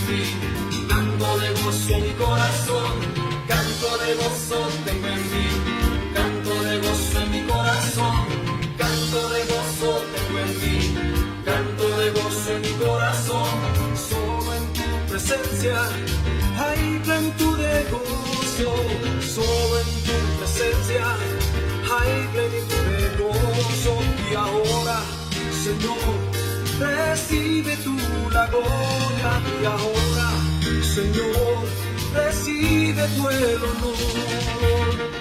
mí, canto de gozo mi corazón, canto de gozo tengo en mí, canto de gozo en mi corazón, canto de gozo tengo en mí, canto de gozo en mi corazón. Solo en tu presencia hay plenitud de gozo, solo en tu presencia hay plenitud de gozo. Y ahora, Señor, recibe tú la gloria. Y ahora, Señor, recibe tú el honor.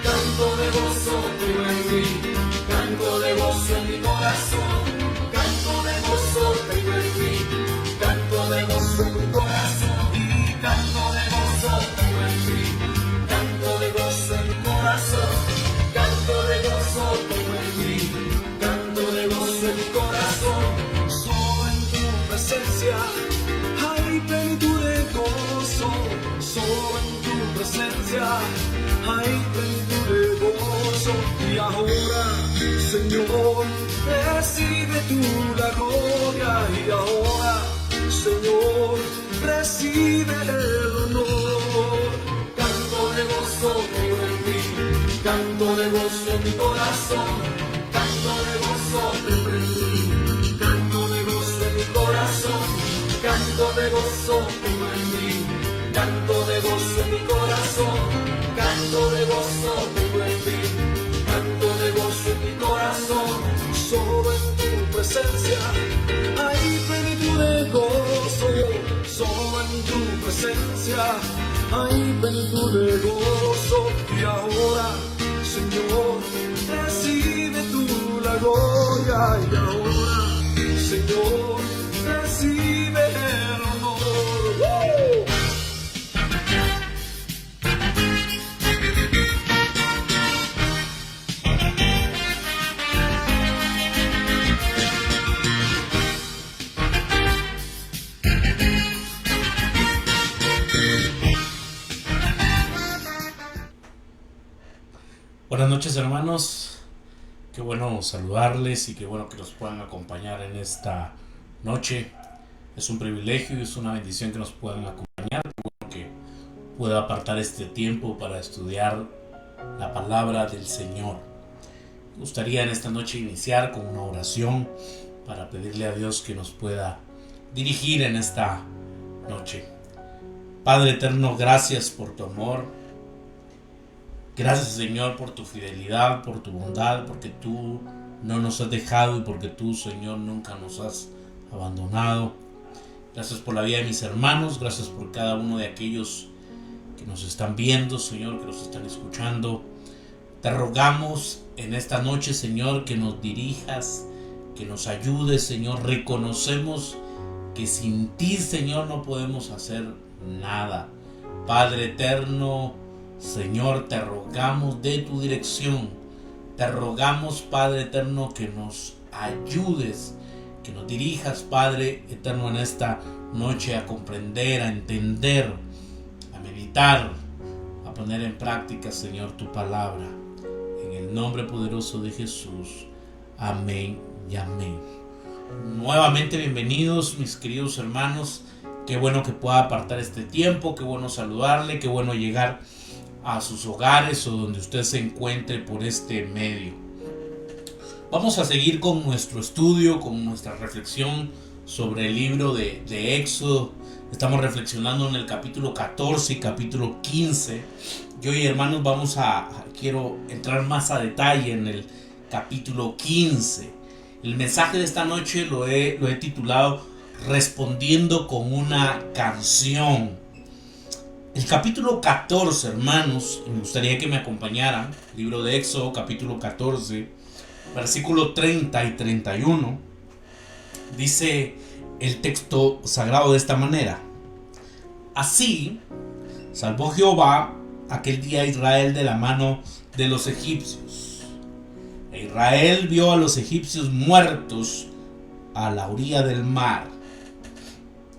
Canto de gozo tú en mí, canto de gozo en mi corazón, canto de gozo tengo en mí, canto de gozo en mi corazón, y canto de gozo tengo en mí, canto de gozo en mi corazón, canto de gozo tengo en mí, canto de gozo en mi corazón. Solo en tu presencia hay plenitud de gozo, solo en tu presencia hay plenitud de gozo. Y ahora, Señor, recibe tú la gloria. Y ahora, Señor, recibe el honor. Canto de gozo tengo en mí, canto de gozo en mi corazón, canto de gozo tengo en mí, canto de gozo en mi corazón, canto de gozo tengo en mí, canto de gozo en mi corazón, canto de gozo tengo en mí, canto de gozo en mi corazón. Solo en tu presencia hay plenitud de gozo, solo en tu presencia hay plenitud de gozo. Y ahora, Señor, recibe tú la gloria. Y ahora, Señor, recibe el honor. Buenas noches, hermanos, qué bueno saludarles y qué bueno que nos puedan acompañar en esta noche. Es un privilegio y es una bendición que nos puedan acompañar, qué bueno que pueda apartar este tiempo para estudiar la palabra del Señor. Me gustaría en esta noche iniciar con una oración para pedirle a Dios que nos pueda dirigir en esta noche. Padre eterno, gracias por tu amor. Gracias, Señor, por tu fidelidad, por tu bondad, porque tú no nos has dejado y porque tú, Señor, nunca nos has abandonado. Gracias por la vida de mis hermanos, gracias por cada uno de aquellos que nos están viendo, Señor, que nos están escuchando. Te rogamos en esta noche, Señor, que nos dirijas, que nos ayudes, Señor. Reconocemos que sin ti, Señor, no podemos hacer nada. Padre eterno, Señor, te rogamos de tu dirección, te rogamos, Padre eterno, que nos ayudes, que nos dirijas, Padre eterno, en esta noche a comprender, a entender, a meditar, a poner en práctica, Señor, tu palabra. En el nombre poderoso de Jesús, amén y amén. Nuevamente bienvenidos, mis queridos hermanos. Qué bueno que pueda apartar este tiempo, qué bueno saludarle, qué bueno llegar a sus hogares o donde usted se encuentre por este medio. Vamos a seguir con nuestro estudio, con nuestra reflexión sobre el libro de Éxodo. Estamos reflexionando en el capítulo 14 y capítulo 15. Y hoy, hermanos, quiero entrar más a detalle en el capítulo 15. El mensaje de esta noche lo he titulado Respondiendo con una canción. El capítulo 14, hermanos, me gustaría que me acompañaran. Libro de Éxodo, capítulo 14, versículo 30 y 31. Dice el texto sagrado de esta manera: Así salvó Jehová aquel día a Israel de la mano de los egipcios. E Israel vio a los egipcios muertos a la orilla del mar.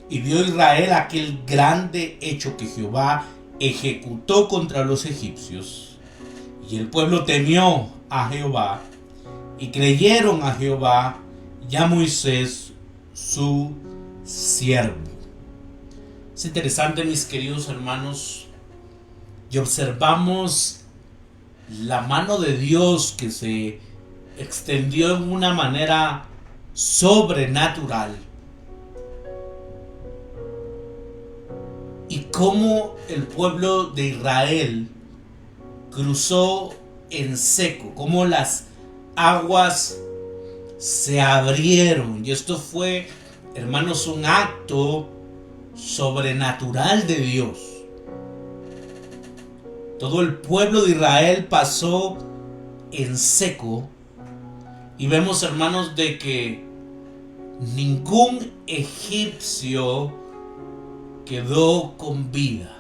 Y vio Israel aquel grande hecho que Jehová ejecutó contra los egipcios. Y el pueblo temió a Jehová y creyeron a Jehová y a Moisés su siervo. Es interesante, mis queridos hermanos, y observamos la mano de Dios que se extendió en una manera sobrenatural. Y cómo el pueblo de Israel cruzó en seco, cómo las aguas se abrieron. Y esto fue, hermanos, un acto sobrenatural de Dios. Todo el pueblo de Israel pasó en seco. Y vemos, hermanos, de que ningún egipcio quedó con vida.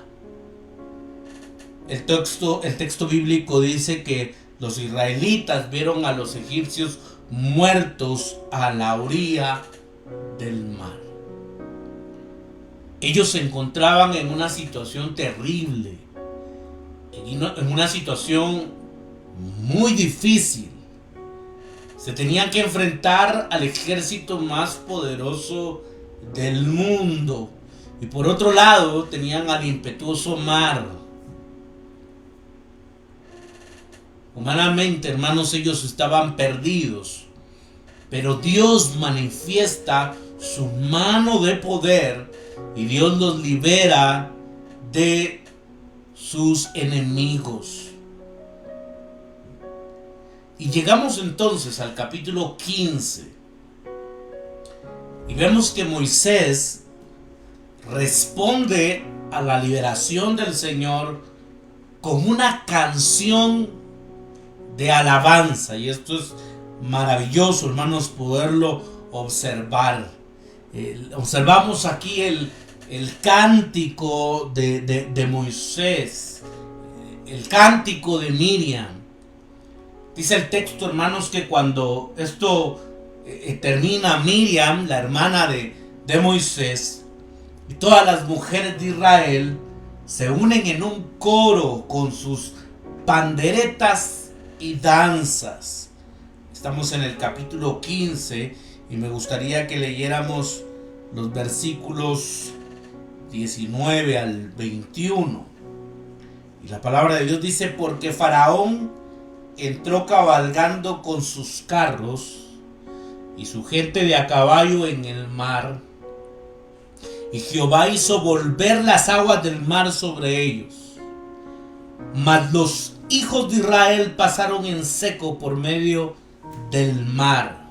El texto bíblico dice que los israelitas vieron a los egipcios muertos a la orilla del mar. Ellos se encontraban en una situación terrible, en una situación muy difícil. Se tenían que enfrentar al ejército más poderoso del mundo. Y por otro lado tenían al impetuoso mar. Humanamente, hermanos, ellos estaban perdidos. Pero Dios manifiesta su mano de poder y Dios los libera de sus enemigos. Y llegamos entonces al capítulo 15. Y vemos que Moisés responde a la liberación del Señor con una canción de alabanza. Y esto es maravilloso, hermanos, poderlo observar. Observamos aquí el cántico de Moisés, el cántico de Miriam. Dice el texto, hermanos, que cuando esto termina, Miriam, la hermana de Moisés, y todas las mujeres de Israel se unen en un coro con sus panderetas y danzas. Estamos en el capítulo 15 y me gustaría que leyéramos los versículos 19 al 21. Y la palabra de Dios dice: porque Faraón entró cabalgando con sus carros y su gente de a caballo en el mar, y Jehová hizo volver las aguas del mar sobre ellos. Mas los hijos de Israel pasaron en seco por medio del mar.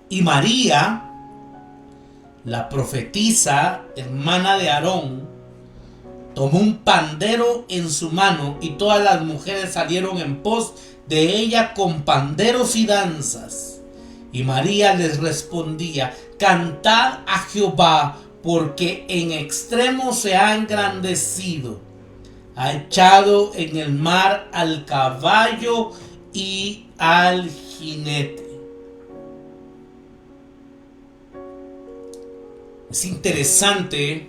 Y María, la profetisa, hermana de Aarón, tomó un pandero en su mano, y todas las mujeres salieron en pos de ella con panderos y danzas. Y María les respondía: cantad a Jehová, porque en extremo se ha engrandecido. Ha echado en el mar al caballo y al jinete. Es interesante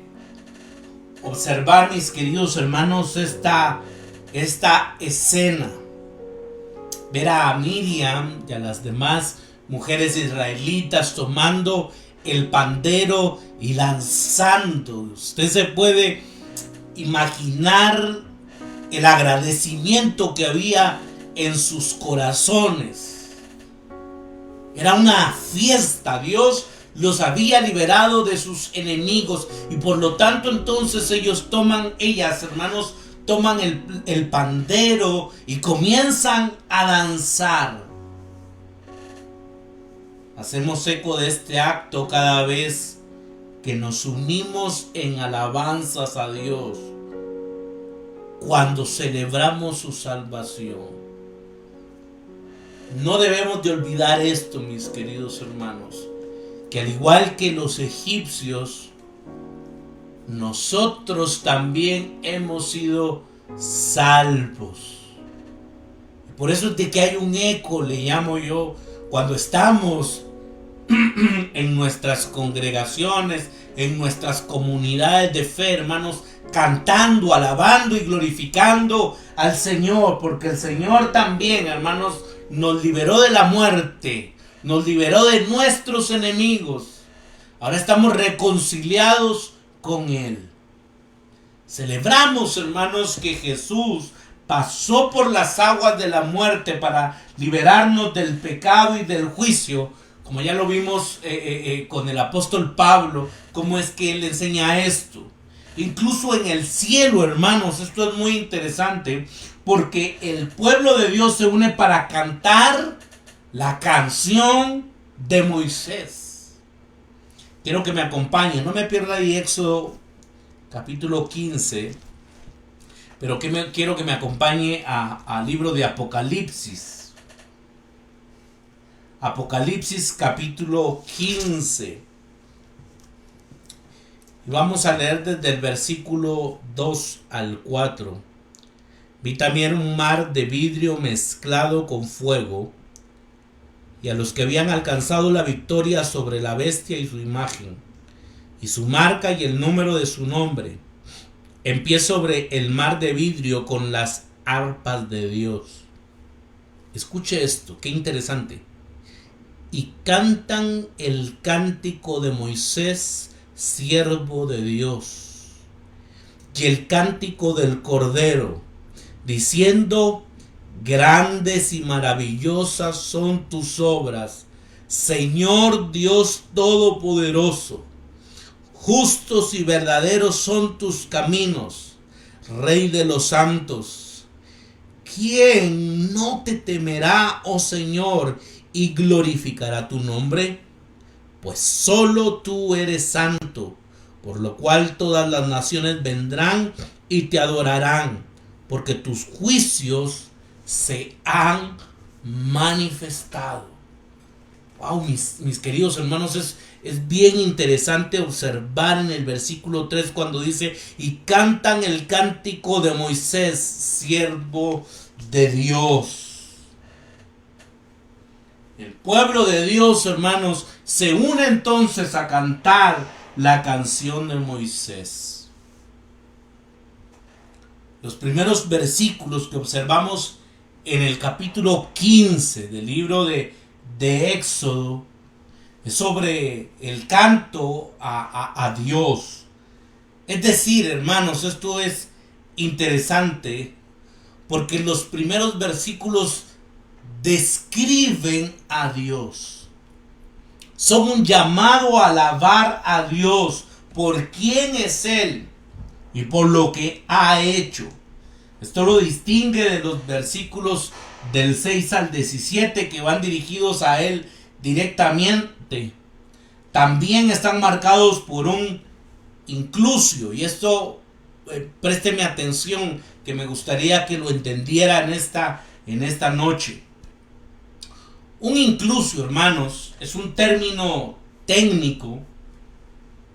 observar, mis queridos hermanos, esta escena. Ver a Miriam y a las demás mujeres israelitas tomando el pandero y lanzando. Usted se puede imaginar el agradecimiento que había en sus corazones. Era una fiesta. Dios los había liberado de sus enemigos, y por lo tanto entonces ellas, hermanos, toman el pandero y comienzan a danzar. Hacemos eco de este acto cada vez que nos unimos en alabanzas a Dios, cuando celebramos su salvación. No debemos de olvidar esto, mis queridos hermanos, que al igual que los egipcios, nosotros también hemos sido salvos. Por eso es de que hay un eco, le llamo yo, cuando estamos en nuestras congregaciones, en nuestras comunidades de fe, hermanos, cantando, alabando y glorificando al Señor, porque el Señor también, hermanos, nos liberó de la muerte, nos liberó de nuestros enemigos. Ahora estamos reconciliados con Él. Celebramos, hermanos, que Jesús pasó por las aguas de la muerte para liberarnos del pecado y del juicio, como ya lo vimos con el apóstol Pablo, cómo es que él enseña esto. Incluso en el cielo, hermanos, esto es muy interesante, porque el pueblo de Dios se une para cantar la canción de Moisés. Quiero que me acompañen, no me pierda ahí Éxodo capítulo 15, pero quiero que me acompañe al libro de Apocalipsis. Apocalipsis capítulo 15. Y vamos a leer desde el versículo 2 al 4. Vi también un mar de vidrio mezclado con fuego, y a los que habían alcanzado la victoria sobre la bestia y su imagen, y su marca y el número de su nombre, en pie sobre el mar de vidrio con las arpas de Dios. Escuche esto, qué interesante. Y cantan el cántico de Moisés, siervo de Dios, y el cántico del Cordero, diciendo: grandes y maravillosas son tus obras, Señor Dios Todopoderoso. Justos y verdaderos son tus caminos, Rey de los santos. ¿Quién no te temerá, oh Señor, y glorificará tu nombre? Pues solo tú eres santo, por lo cual todas las naciones vendrán y te adorarán, porque tus juicios se han manifestado. Wow, mis queridos hermanos, es bien interesante observar en el versículo 3 cuando dice: y cantan el cántico de Moisés, siervo de Dios. El pueblo de Dios, hermanos, se une entonces a cantar la canción de Moisés. Los primeros versículos que observamos en el capítulo 15 del libro de Éxodo es sobre el canto a Dios. Es decir, hermanos, esto es interesante porque los primeros versículos describen a Dios. Son un llamado a alabar a Dios por quién es Él y por lo que ha hecho. Esto lo distingue de los versículos del 6 al 17 que van dirigidos a Él directamente. También están marcados por un inclusio, y esto présteme atención, que me gustaría que lo entendiera en esta noche. Un inclusio, hermanos, es un término técnico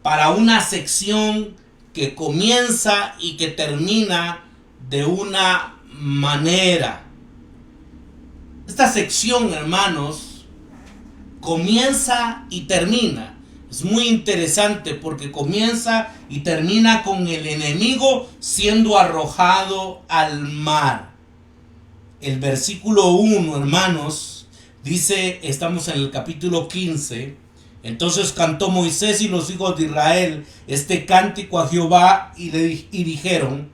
para una sección que comienza y que termina de una manera. Esta sección, hermanos, comienza y termina. Es muy interesante porque comienza y termina con el enemigo siendo arrojado al mar. El versículo 1, hermanos, dice, estamos en el capítulo 15. Entonces cantó Moisés y los hijos de Israel este cántico a Jehová y dijeron: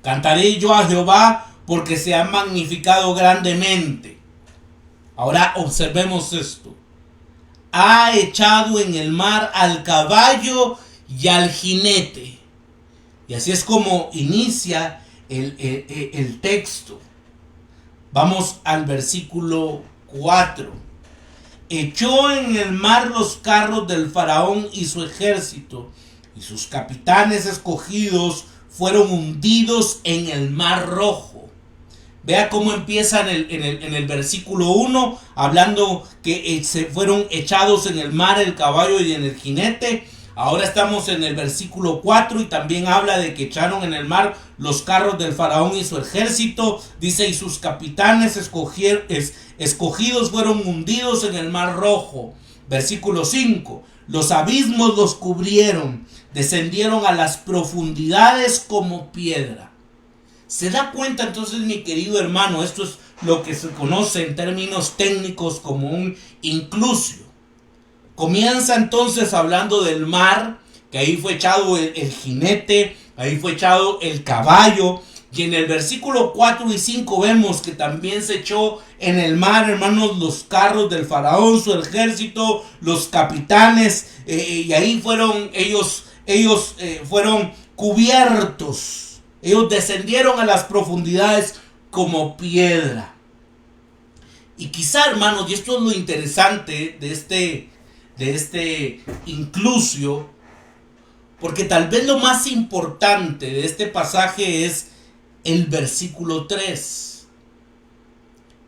cantaré yo a Jehová porque se ha magnificado grandemente. Ahora observemos esto. Ha echado en el mar al caballo y al jinete. Y así es como inicia el texto. Vamos al versículo 4. Echó en el mar los carros del faraón y su ejército, y sus capitanes escogidos fueron hundidos en el mar rojo. Vea cómo empieza en el versículo 1, hablando que se fueron echados en el mar el caballo y en el jinete. Ahora estamos en el versículo 4 y también habla de que echaron en el mar los carros del faraón y su ejército. Dice, y sus capitanes escogidos fueron hundidos en el mar rojo. Versículo 5, los abismos los cubrieron, descendieron a las profundidades como piedra. ¿Se da cuenta entonces, mi querido hermano? Esto es lo que se conoce en términos técnicos como un inclusio. Comienza entonces hablando del mar, que ahí fue echado el jinete, ahí fue echado el caballo. Y en el versículo 4 y 5 vemos que también se echó en el mar, hermanos, los carros del faraón, su ejército, los capitanes, y ahí fueron ellos fueron cubiertos. Ellos descendieron a las profundidades como piedra. Y quizá, hermanos, y esto es lo interesante de este inclusio, porque tal vez lo más importante de este pasaje es el versículo 3.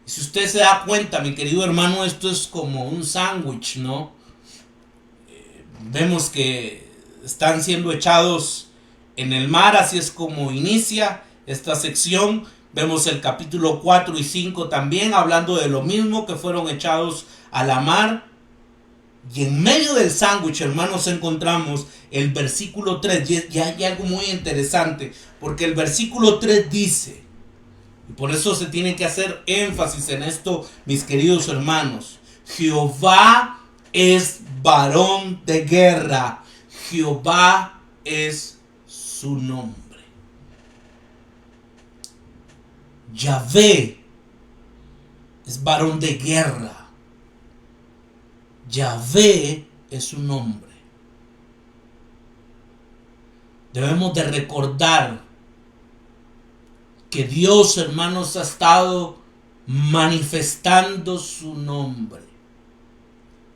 Y si usted se da cuenta, mi querido hermano, esto es como un sándwich, ¿no? Vemos que están siendo echados en el mar, así es como inicia esta sección. Vemos el capítulo 4 y 5 también hablando de lo mismo, que fueron echados a la mar. Y en medio del sándwich, hermanos, encontramos el versículo 3. Y hay algo muy interesante, porque el versículo 3 dice, y por eso se tiene que hacer énfasis en esto, mis queridos hermanos: Jehová es varón de guerra, Jehová es su nombre. Yahvé es varón de guerra. Yahvé es su nombre. Debemos de recordar que Dios, hermanos, ha estado manifestando su nombre.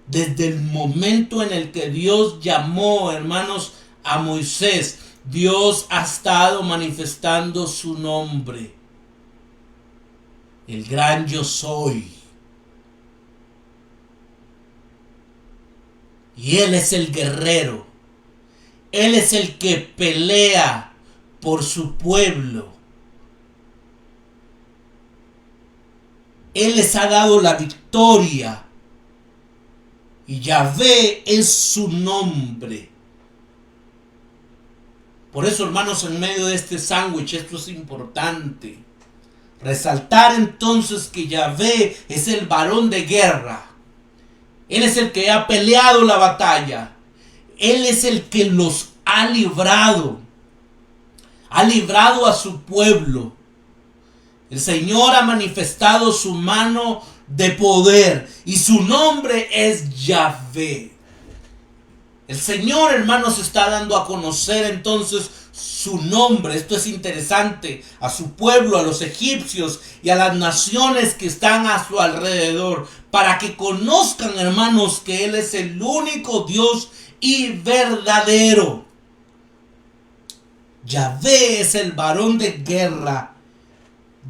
Desde el momento en el que Dios llamó, hermanos, a Moisés, Dios ha estado manifestando su nombre. El gran yo soy. Y Él es el guerrero. Él es el que pelea por su pueblo. Él les ha dado la victoria. Y Yahvé es su nombre. Por eso, hermanos, en medio de este sándwich, esto es importante. Resaltar entonces que Yahvé es el varón de guerra. Él es el que ha peleado la batalla. Él es el que los ha librado. Ha librado a su pueblo. El Señor ha manifestado su mano de poder. Y su nombre es Yahvé. El Señor, hermanos, está dando a conocer entonces su nombre. Esto es interesante. A su pueblo, a los egipcios y a las naciones que están a su alrededor. Para que conozcan, hermanos, que Él es el único Dios y verdadero. Yahvé es el varón de guerra.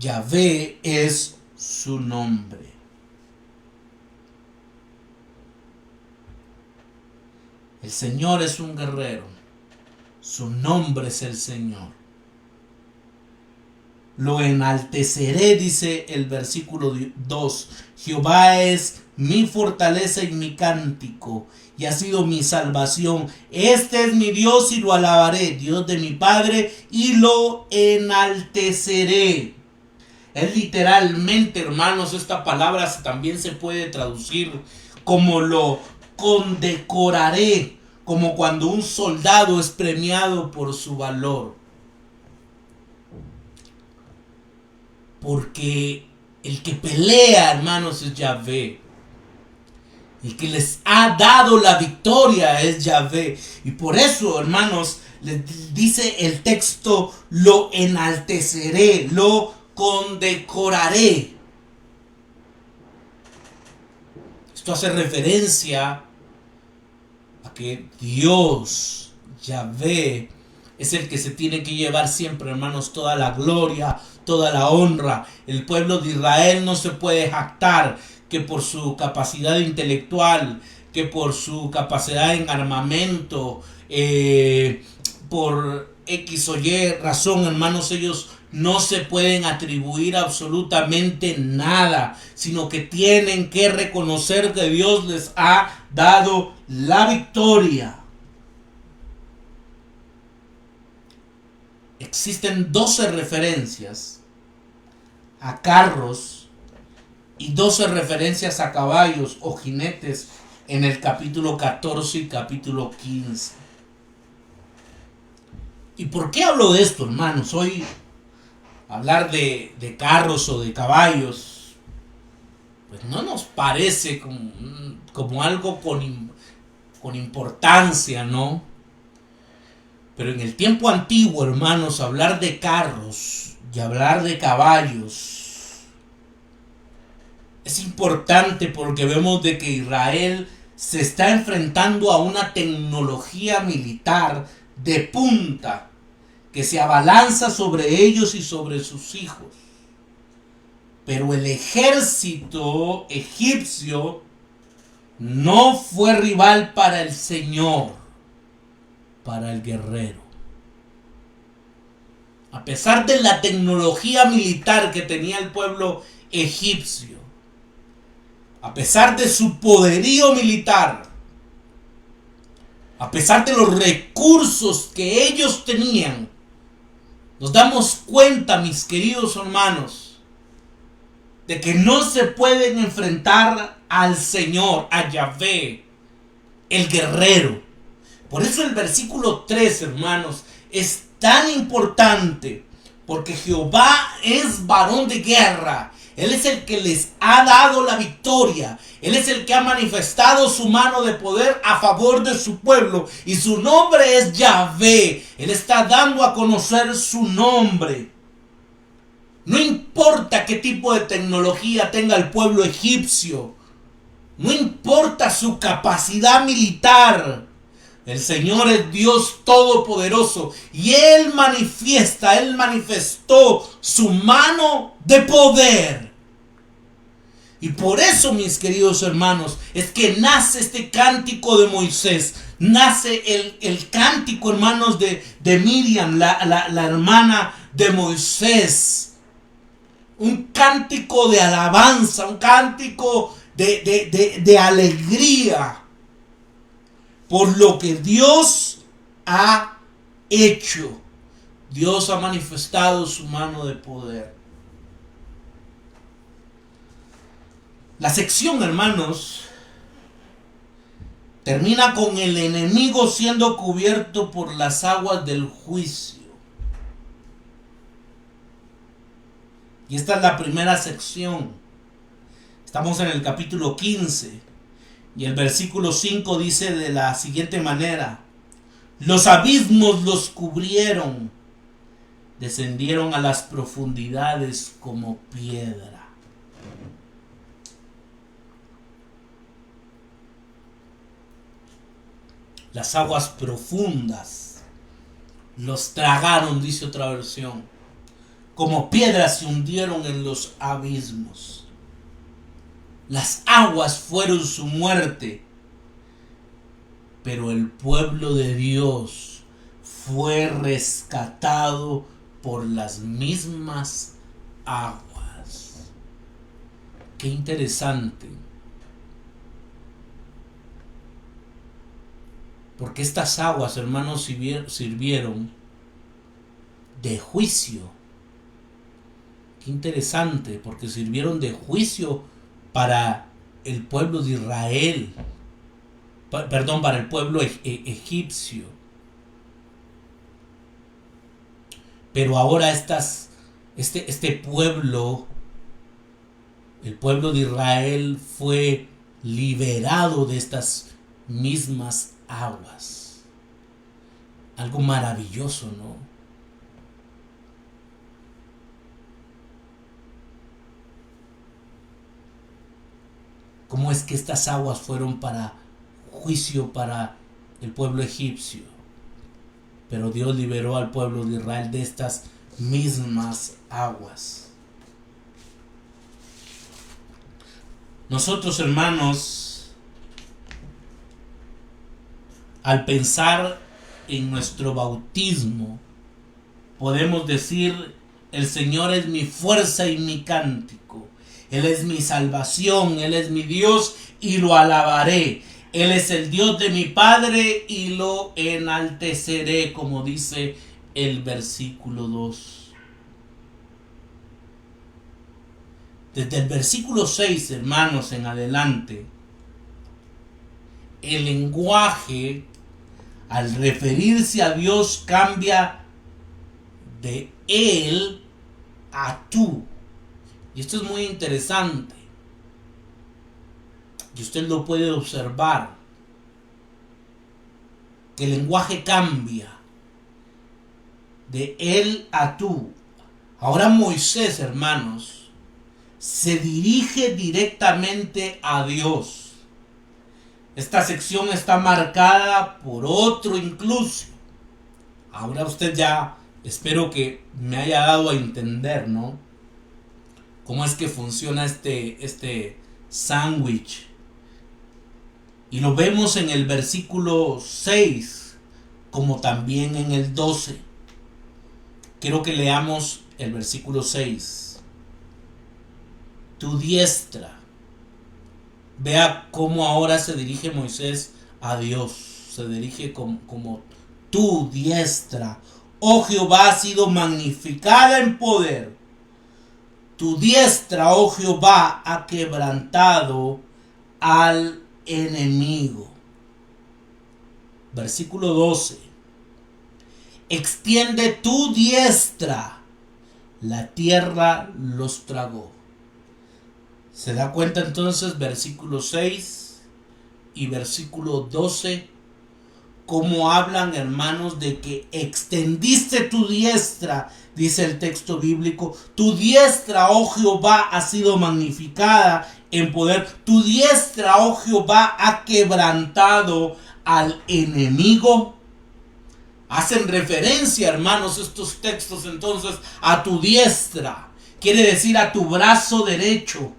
Yahvé es su nombre. El Señor es un guerrero. Su nombre es el Señor. Lo enalteceré, dice el versículo 2. Jehová es mi fortaleza y mi cántico, y ha sido mi salvación. Este es mi Dios y lo alabaré, Dios de mi Padre, y lo enalteceré. Es literalmente, hermanos, esta palabra también se puede traducir como lo condecoraré, como cuando un soldado es premiado por su valor. Porque el que pelea, hermanos, es Yahvé. El que les ha dado la victoria es Yahvé. Y por eso, hermanos, les dice el texto: lo enalteceré, lo condecoraré. Esto hace referencia a que Dios, Yahvé, es el que se tiene que llevar siempre, hermanos, toda la gloria, toda la honra. El pueblo de Israel no se puede jactar que por su capacidad intelectual, que por su capacidad en armamento, por X o Y razón, hermanos, ellos no se pueden atribuir absolutamente nada, sino que tienen que reconocer que Dios les ha dado la victoria. Existen 12 referencias a carros y 12 referencias a caballos o jinetes en el capítulo 14 y capítulo 15. ¿Y por qué hablo de esto, hermanos? Hoy hablar de carros o de caballos, pues no nos parece como algo con importancia, ¿no? Pero en el tiempo antiguo, hermanos, hablar de carros y hablar de caballos es importante porque vemos de que Israel se está enfrentando a una tecnología militar de punta que se abalanza sobre ellos y sobre sus hijos. Pero el ejército egipcio no fue rival para el Señor, para el guerrero. A pesar de la tecnología militar que tenía el pueblo egipcio, a pesar de su poderío militar, a pesar de los recursos que ellos tenían, nos damos cuenta, mis queridos hermanos, de que no se pueden enfrentar al Señor, a Yahvé, el guerrero. Por eso el versículo 3, hermanos, es tan importante, porque Jehová es varón de guerra. Él es el que les ha dado la victoria. Él es el que ha manifestado su mano de poder a favor de su pueblo. Y su nombre es Yahvé. Él está dando a conocer su nombre. No importa qué tipo de tecnología tenga el pueblo egipcio. No importa su capacidad militar. El Señor es Dios todopoderoso y Él manifestó su mano de poder. Y por eso, mis queridos hermanos, es que nace este cántico de Moisés. Nace el cántico, hermanos, de Miriam, la hermana de Moisés. Un cántico de alabanza, un cántico de alegría por lo que Dios ha hecho. Dios ha manifestado su mano de poder. La sección, hermanos, termina con el enemigo siendo cubierto por las aguas del juicio. Y esta es la primera sección. Estamos en el capítulo 15. Y el versículo 5 dice de la siguiente manera: los abismos los cubrieron, descendieron a las profundidades como piedra. Las aguas profundas los tragaron, dice otra versión. Como piedras se hundieron en los abismos. Las aguas fueron su muerte, pero el pueblo de Dios fue rescatado por las mismas aguas. Qué interesante. Porque estas aguas, hermanos, sirvieron de juicio. Qué interesante, porque sirvieron de juicio para el pueblo de Israel, para el pueblo egipcio. Pero ahora este pueblo, el pueblo de Israel, fue liberado de estas mismas aguas. Algo maravilloso, ¿no? ¿Cómo es que estas aguas fueron para juicio para el pueblo egipcio? Pero Dios liberó al pueblo de Israel de estas mismas aguas. Nosotros, hermanos, al pensar en nuestro bautismo, podemos decir: el Señor es mi fuerza y mi cántico. Él es mi salvación, Él es mi Dios y lo alabaré. Él es el Dios de mi Padre y lo enalteceré, como dice el versículo 2. Desde el versículo 6, hermanos, en adelante, el lenguaje al referirse a Dios cambia de él a tú. Y esto es muy interesante. Y usted lo puede observar. Que el lenguaje cambia de él a tú. Ahora Moisés, hermanos, se dirige directamente a Dios. Esta sección está marcada por otro incluso. Ahora usted ya, espero que me haya dado a entender, ¿no? Cómo es que funciona este sándwich. Y lo vemos en el versículo 6, como también en el 12. Quiero que leamos el versículo 6. Tu diestra. Vea cómo ahora se dirige Moisés a Dios. Se dirige como tu diestra. Oh Jehová, ha sido magnificada en poder. Tu diestra, oh Jehová, ha quebrantado al enemigo. Versículo 12. Extiende tu diestra. La tierra los tragó. ¿Se da cuenta entonces versículo 6 y versículo 12? Cómo hablan, hermanos, de que extendiste tu diestra, dice el texto bíblico. Tu diestra, oh Jehová, ha sido magnificada en poder. Tu diestra, oh Jehová, ha quebrantado al enemigo. Hacen referencia, hermanos, estos textos entonces a tu diestra. Quiere decir a tu brazo derecho.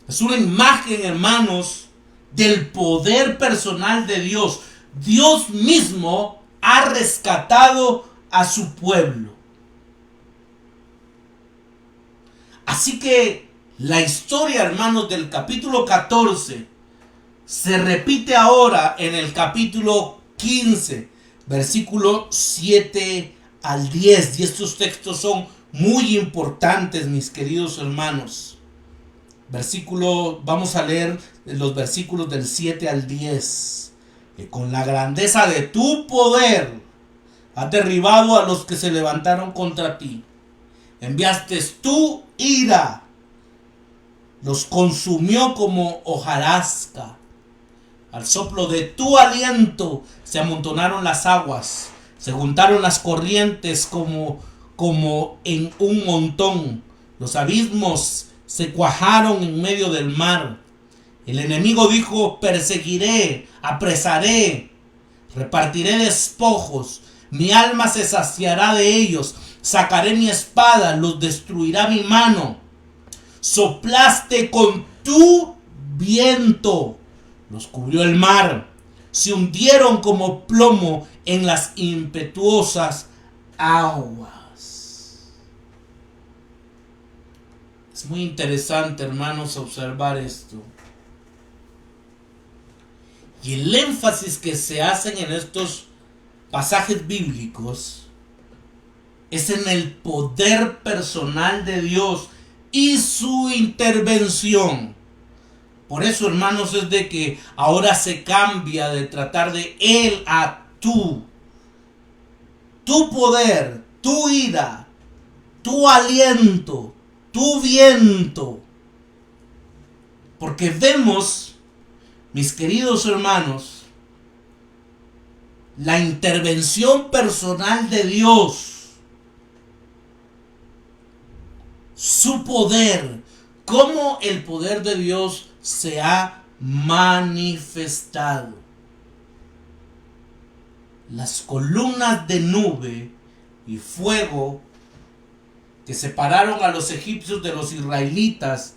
Es una imagen, hermanos, del poder personal de Dios. Dios mismo ha rescatado a su pueblo. Así que la historia, hermanos, del capítulo 14 se repite ahora en el capítulo 15, versículo 7 al 10. Y estos textos son muy importantes, mis queridos hermanos. Vamos a leer los versículos del 7 al 10. Que con la grandeza de tu poder has derribado a los que se levantaron contra ti. Enviaste tu ira, los consumió como hojarasca. Al soplo de tu aliento se amontonaron las aguas, se juntaron las corrientes como en un montón. Los abismos se cuajaron en medio del mar. El enemigo dijo: perseguiré, apresaré, repartiré despojos, mi alma se saciará de ellos, sacaré mi espada, los destruirá mi mano. Soplaste con tu viento, los cubrió el mar, se hundieron como plomo en las impetuosas aguas. Es muy interesante, hermanos, observar esto. Y el énfasis que se hacen en estos pasajes bíblicos es en el poder personal de Dios y su intervención. Por eso, hermanos, es de que ahora se cambia de tratar de él a tú. Tu poder, tu ira, tu aliento, tu viento. Porque vemos, mis queridos hermanos, la intervención personal de Dios, su poder, cómo el poder de Dios se ha manifestado. Las columnas de nube y fuego que separaron a los egipcios de los israelitas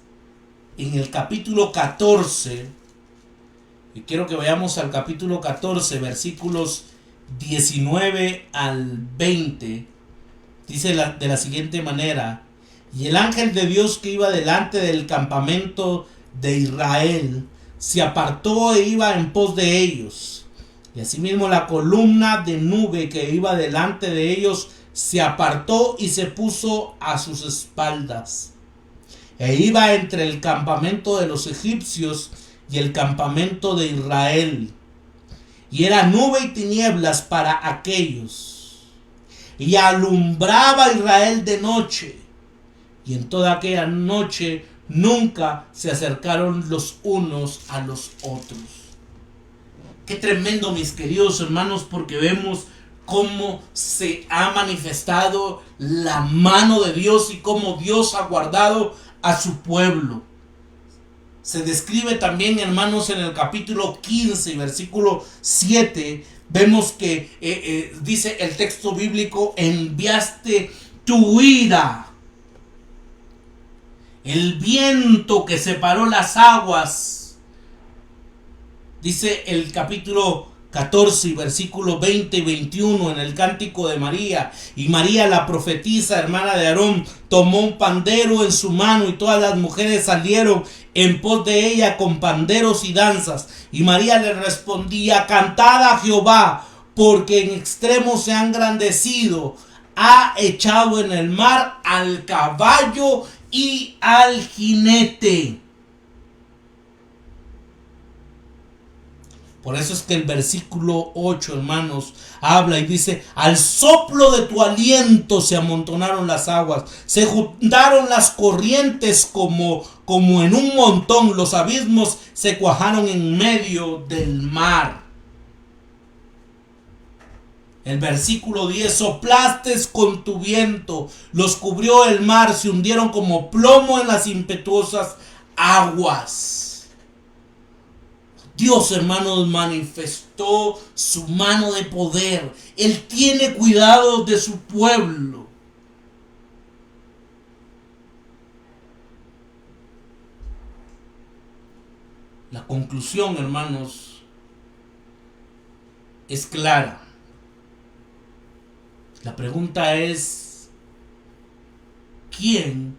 en el capítulo 14, y quiero que vayamos al capítulo 14, versículos 19 al 20, dice de la siguiente manera: y el ángel de Dios que iba delante del campamento de Israel se apartó e iba en pos de ellos. Y asimismo la columna de nube que iba delante de ellos se apartó y se puso a sus espaldas. E iba entre el campamento de los egipcios y el campamento de Israel. Y era nube y tinieblas para aquellos. Y alumbraba a Israel de noche. Y en toda aquella noche nunca se acercaron los unos a los otros. Qué tremendo, mis queridos hermanos, porque vemos cómo se ha manifestado la mano de Dios y cómo Dios ha guardado a su pueblo. Se describe también, hermanos, en el capítulo 15, versículo 7, vemos que dice el texto bíblico: enviaste tu ira, el viento que separó las aguas. Dice el capítulo 14, versículo 20 y 21 en el cántico de María. Y María, la profetisa, hermana de Aarón, tomó un pandero en su mano, y todas las mujeres salieron en pos de ella con panderos y danzas. Y María le respondía: cantad a Jehová, porque en extremo se ha engrandecido. Ha echado en el mar al caballo y al jinete. Por eso es que el versículo 8, hermanos, habla y dice: al soplo de tu aliento se amontonaron las aguas, se juntaron las corrientes como en un montón, los abismos se cuajaron en medio del mar. El versículo 10: soplaste con tu viento, los cubrió el mar, se hundieron como plomo en las impetuosas aguas. Dios, hermanos, manifestó su mano de poder. Él tiene cuidado de su pueblo. La conclusión, hermanos, es clara. La pregunta es: ¿quién,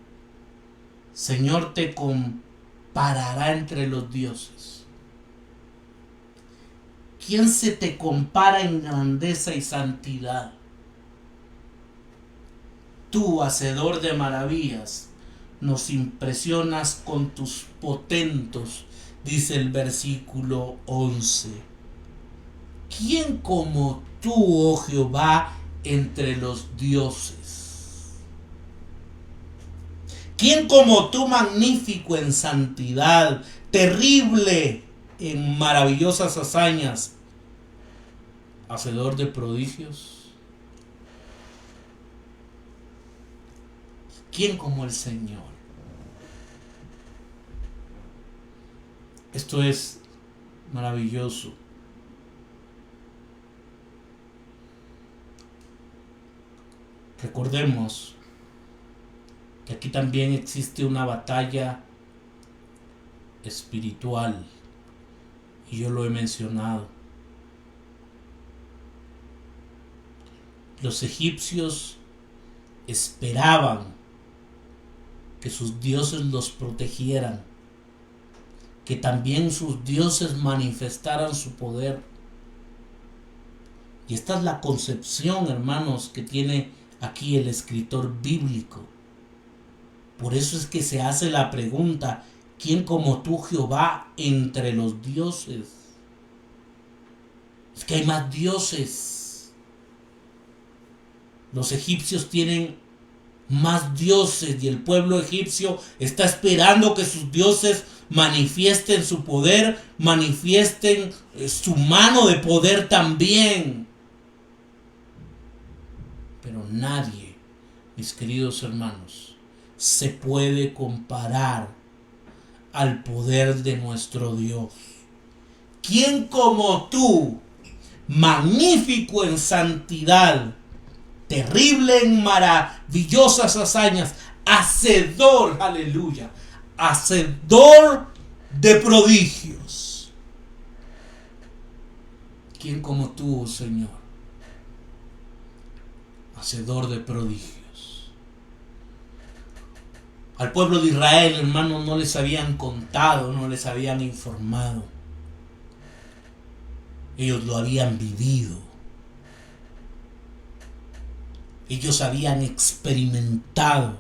Señor, te comparará entre los dioses? ¿Quién se te compara en grandeza y santidad? Tú, hacedor de maravillas, nos impresionas con tus potentos, dice el versículo 11. ¿Quién como tú, oh Jehová, entre los dioses? ¿Quién como tú, magnífico en santidad, terrible en maravillosas hazañas, hacedor de prodigios? ¿Quién como el Señor? Esto es maravilloso. Recordemos que aquí también existe una batalla espiritual, y yo lo he mencionado. Los egipcios esperaban que sus dioses los protegieran, que también sus dioses manifestaran su poder. Y esta es la concepción, hermanos, que tiene aquí el escritor bíblico. Por eso es que se hace la pregunta: ¿quién como tú, Jehová, entre los dioses? Es que hay más dioses. Los egipcios tienen más dioses y el pueblo egipcio está esperando que sus dioses manifiesten su poder, manifiesten su mano de poder también. Pero nadie, mis queridos hermanos, se puede comparar al poder de nuestro Dios. ¿Quién como tú, magnífico en santidad, terrible en maravillosas hazañas, hacedor, aleluya, hacedor de prodigios? ¿Quién como tú, Señor, hacedor de prodigios? Al pueblo de Israel, hermanos, no les habían contado, no les habían informado. Ellos lo habían vivido. Ellos habían experimentado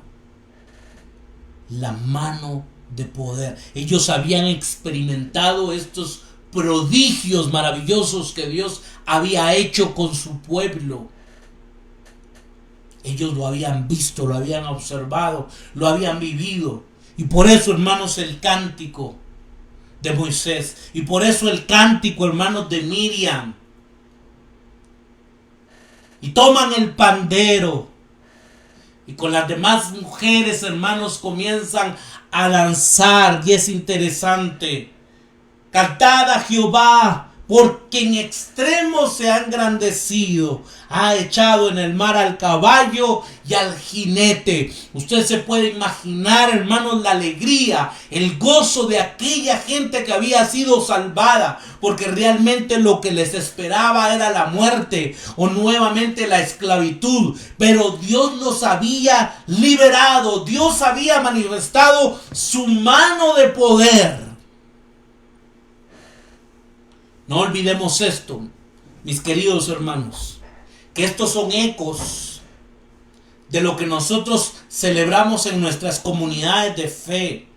la mano de poder. Ellos habían experimentado estos prodigios maravillosos que Dios había hecho con su pueblo. Ellos lo habían visto, lo habían observado, lo habían vivido. Y por eso, hermanos, el cántico de Moisés, y por eso el cántico, hermanos, de Miriam, y toman el pandero, y con las demás mujeres, hermanos, comienzan a danzar. Y es interesante: cantad a Jehová, porque en extremo se ha engrandecido, ha echado en el mar al caballo y al jinete. Usted se puede imaginar, hermanos, la alegría, el gozo de aquella gente que había sido salvada, porque realmente lo que les esperaba era la muerte o nuevamente la esclavitud. Pero Dios los había liberado, Dios había manifestado su mano de poder. No olvidemos esto, mis queridos hermanos, que estos son ecos de lo que nosotros celebramos en nuestras comunidades de fe.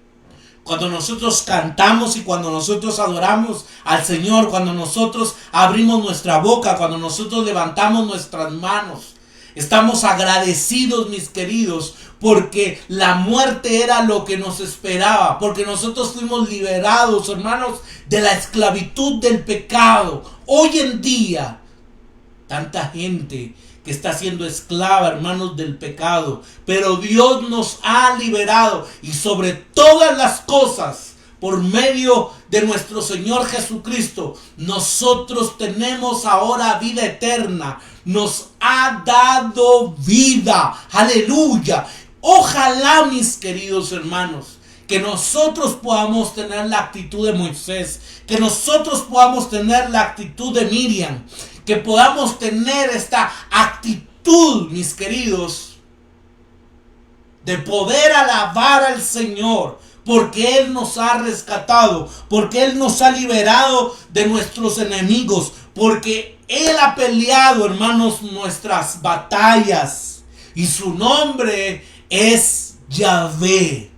Cuando nosotros cantamos y cuando nosotros adoramos al Señor, cuando nosotros abrimos nuestra boca, cuando nosotros levantamos nuestras manos, estamos agradecidos, mis queridos, porque la muerte era lo que nos esperaba, porque nosotros fuimos liberados, hermanos, de la esclavitud del pecado. Hoy en día, tanta gente que está siendo esclava, hermanos, del pecado, pero Dios nos ha liberado, y sobre todas las cosas, por medio de nuestro Señor Jesucristo, nosotros tenemos ahora vida eterna. Nos ha dado vida. Aleluya. Ojalá, mis queridos hermanos, que nosotros podamos tener la actitud de Moisés, que nosotros podamos tener la actitud de Miriam, que podamos tener esta actitud, mis queridos, de poder alabar al Señor, porque Él nos ha rescatado, porque Él nos ha liberado de nuestros enemigos, porque Él ha peleado, hermanos, nuestras batallas, y su nombre es Yahvé.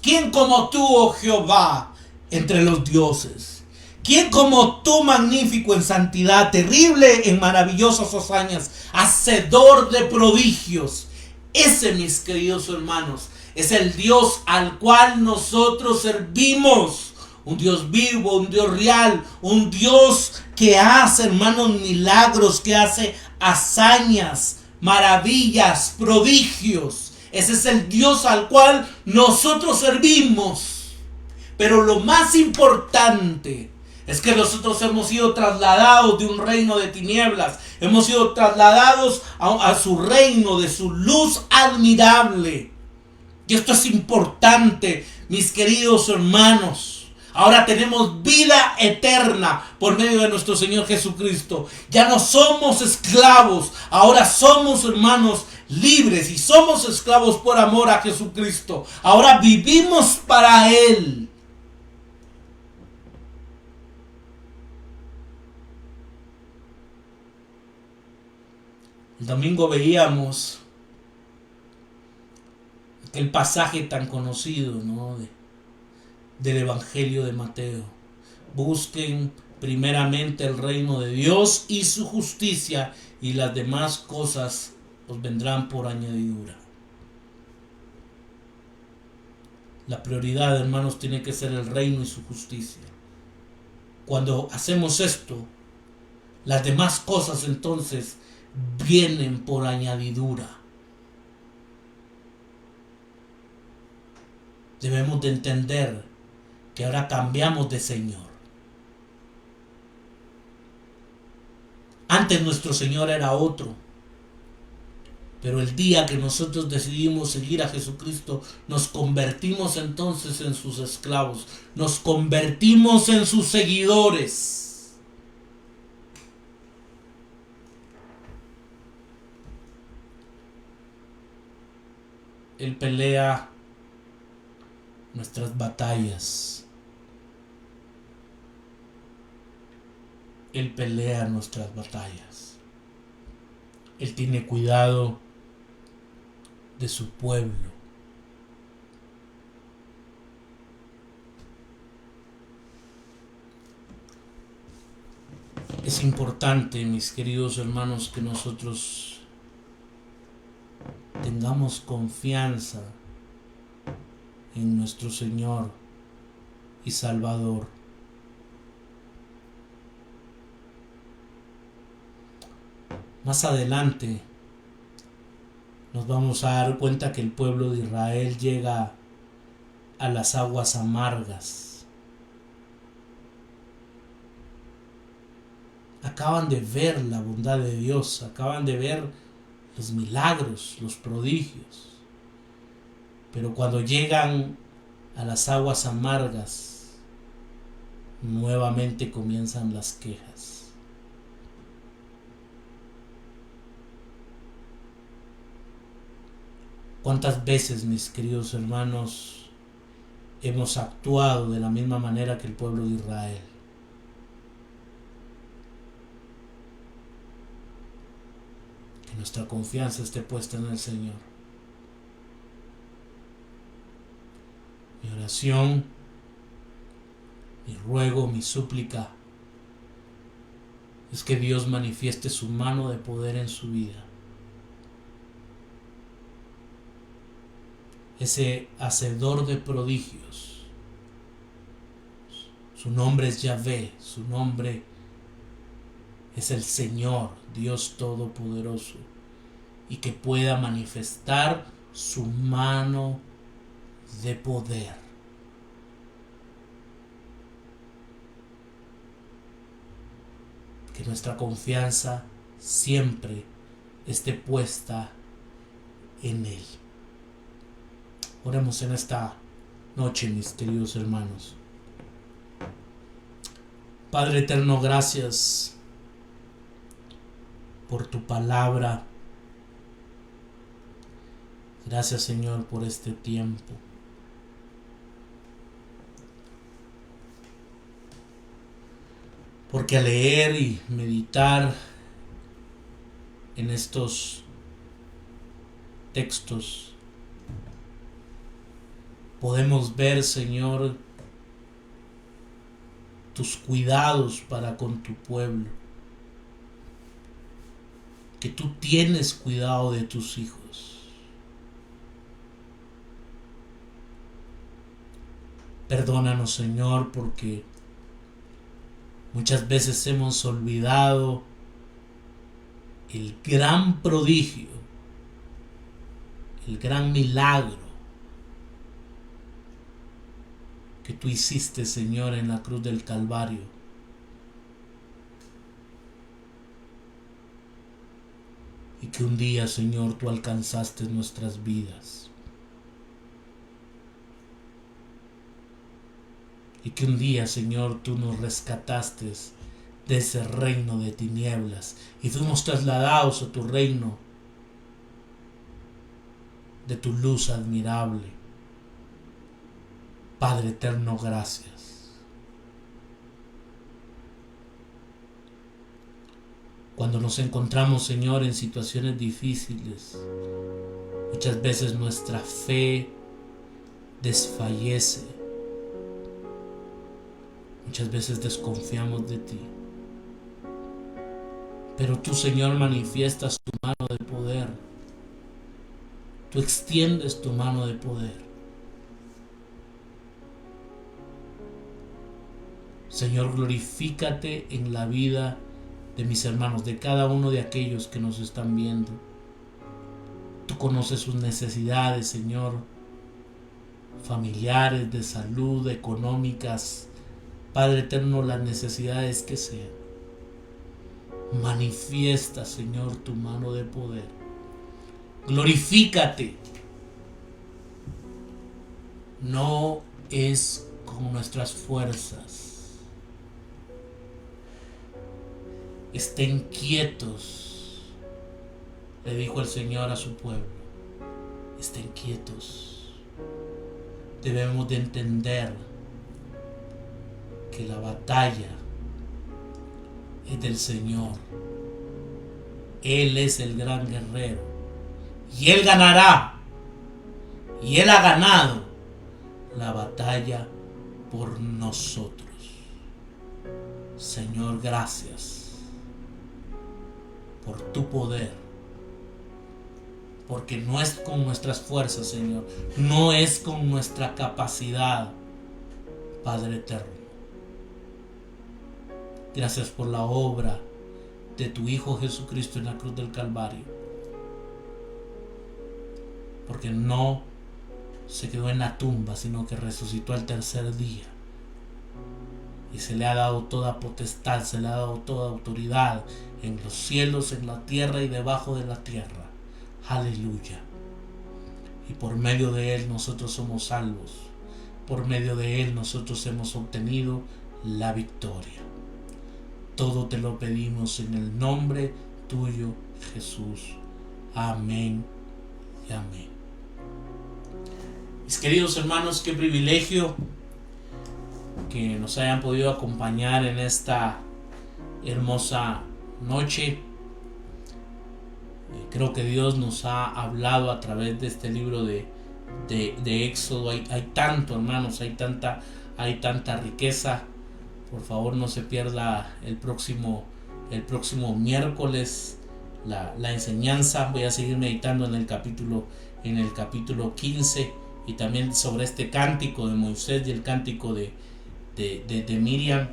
¿Quién como tú, oh Jehová, entre los dioses? ¿Quién como tú, magnífico en santidad, terrible en maravillosas hazañas, hacedor de prodigios? Ese, mis queridos hermanos, es el Dios al cual nosotros servimos. Un Dios vivo, un Dios real, un Dios que hace, hermanos, milagros, que hace hazañas, maravillas, prodigios. Ese es el Dios al cual nosotros servimos. Pero lo más importante es que nosotros hemos sido trasladados de un reino de tinieblas. Hemos sido trasladados a su reino de su luz admirable. Y esto es importante, mis queridos hermanos. Ahora tenemos vida eterna por medio de nuestro Señor Jesucristo. Ya no somos esclavos. Ahora somos, hermanos, libres. Y somos esclavos por amor a Jesucristo. Ahora vivimos para Él. El domingo veíamos aquel pasaje tan conocido, ¿no?, del Evangelio de Mateo. Busquen primeramente el reino de Dios y su justicia, y las demás cosas os vendrán por añadidura. La prioridad, hermanos, tiene que ser el reino y su justicia. Cuando hacemos esto, las demás cosas entonces vienen por añadidura. Debemos de entender que ahora cambiamos de Señor. Antes nuestro Señor era otro, pero el día que nosotros decidimos seguir a Jesucristo, nos convertimos entonces en sus esclavos, nos convertimos en sus seguidores. Él pelea nuestras batallas. Él pelea nuestras batallas. Él tiene cuidado de su pueblo. Es importante, mis queridos hermanos, que nosotros tengamos confianza en nuestro Señor y Salvador. Más adelante nos vamos a dar cuenta que el pueblo de Israel llega a las aguas amargas. Acaban de ver la bondad de Dios, acaban de ver los milagros, los prodigios. Pero cuando llegan a las aguas amargas, nuevamente comienzan las quejas. ¿Cuántas veces, mis queridos hermanos, hemos actuado de la misma manera que el pueblo de Israel? Que nuestra confianza esté puesta en el Señor. Mi oración, mi ruego, mi súplica es que Dios manifieste su mano de poder en su vida. Ese hacedor de prodigios. Su nombre es Yahvé, su nombre es el Señor, Dios Todopoderoso, y que pueda manifestar su mano de poder. Que nuestra confianza siempre esté puesta en Él. Oremos en esta noche, mis queridos hermanos. Padre eterno, gracias por tu palabra. Gracias, Señor, por este tiempo. Porque al leer y meditar en estos textos, podemos ver, Señor, tus cuidados para con tu pueblo. Que tú tienes cuidado de tus hijos. Perdónanos, Señor, porque muchas veces hemos olvidado el gran prodigio, el gran milagro que tú hiciste, Señor, en la cruz del Calvario. Y que un día, Señor, tú alcanzaste nuestras vidas. Y que un día, Señor, tú nos rescataste de ese reino de tinieblas y fuimos trasladados a tu reino de tu luz admirable. Padre eterno, gracias. Cuando nos encontramos, Señor, en situaciones difíciles, muchas veces nuestra fe desfallece. Muchas veces desconfiamos de ti. Pero tú, Señor, manifiestas tu mano de poder. Tú extiendes tu mano de poder. Señor, glorifícate en la vida de mis hermanos, de cada uno de aquellos que nos están viendo. Tú conoces sus necesidades, Señor, familiares, de salud, económicas. Padre eterno, las necesidades que sean. Manifiesta, Señor, tu mano de poder. Glorifícate. No es con nuestras fuerzas. Estén quietos, le dijo el Señor a su pueblo. Estén quietos. Debemos de entender que la batalla es del Señor. Él es el gran guerrero y Él ganará y Él ha ganado la batalla por nosotros. Señor, gracias por tu poder, porque no es con nuestras fuerzas, Señor, no es con nuestra capacidad, Padre eterno. Gracias por la obra de tu Hijo Jesucristo en la cruz del Calvario, porque no se quedó en la tumba, sino que resucitó al tercer día. Y se le ha dado toda potestad, se le ha dado toda autoridad en los cielos, en la tierra y debajo de la tierra. Aleluya. Y por medio de Él nosotros somos salvos. Por medio de Él nosotros hemos obtenido la victoria. Todo te lo pedimos en el nombre tuyo, Jesús. Amén y amén. Mis queridos hermanos, qué privilegio que nos hayan podido acompañar en esta hermosa noche. Creo que Dios nos ha hablado a través de este libro de Éxodo. Hay tanto, hermanos, hay tanta riqueza. Por favor, no se pierda el próximo miércoles la enseñanza. Voy a seguir meditando en el capítulo 15 y también sobre este cántico de Moisés y el cántico de Miriam,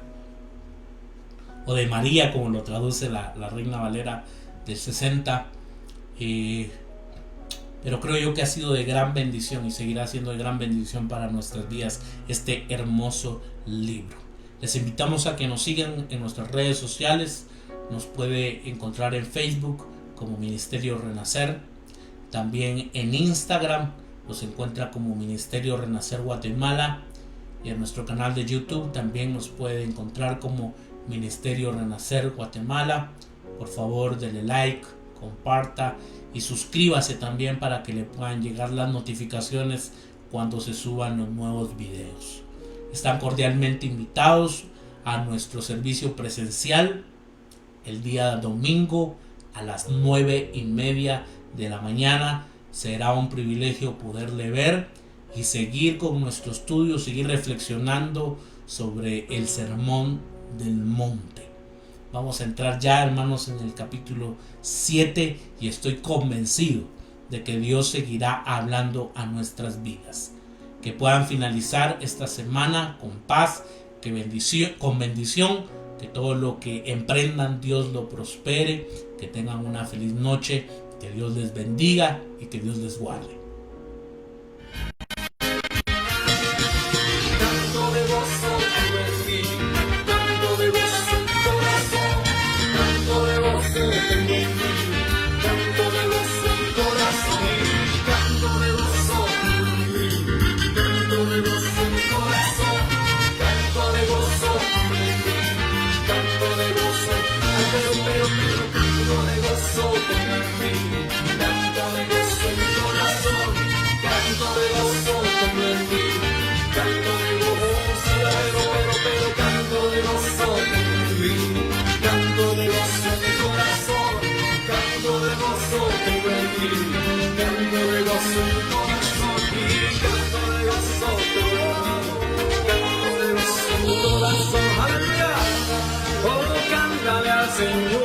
o de María, como lo traduce la Reina Valera del 60. Pero creo yo que ha sido de gran bendición y seguirá siendo de gran bendición para nuestras vidas este hermoso libro. Les invitamos a que nos sigan en nuestras redes sociales. Nos puede encontrar en Facebook como Ministerio Renacer. También en Instagram nos encuentra como Ministerio Renacer Guatemala. Y en nuestro canal de YouTube también nos puede encontrar como Ministerio Renacer Guatemala. Por favor, denle like, comparta y suscríbase también para que le puedan llegar las notificaciones cuando se suban los nuevos videos. Están cordialmente invitados a nuestro servicio presencial el día domingo a las 9:30 de la mañana. Será un privilegio poderle ver y seguir con nuestro estudio, seguir reflexionando sobre el Sermón del Monte. Vamos a entrar ya, hermanos, en el capítulo 7 y estoy convencido de que Dios seguirá hablando a nuestras vidas. Que puedan finalizar esta semana con paz, con bendición, que todo lo que emprendan Dios lo prospere, que tengan una feliz noche, que Dios les bendiga y que Dios les guarde. Señor.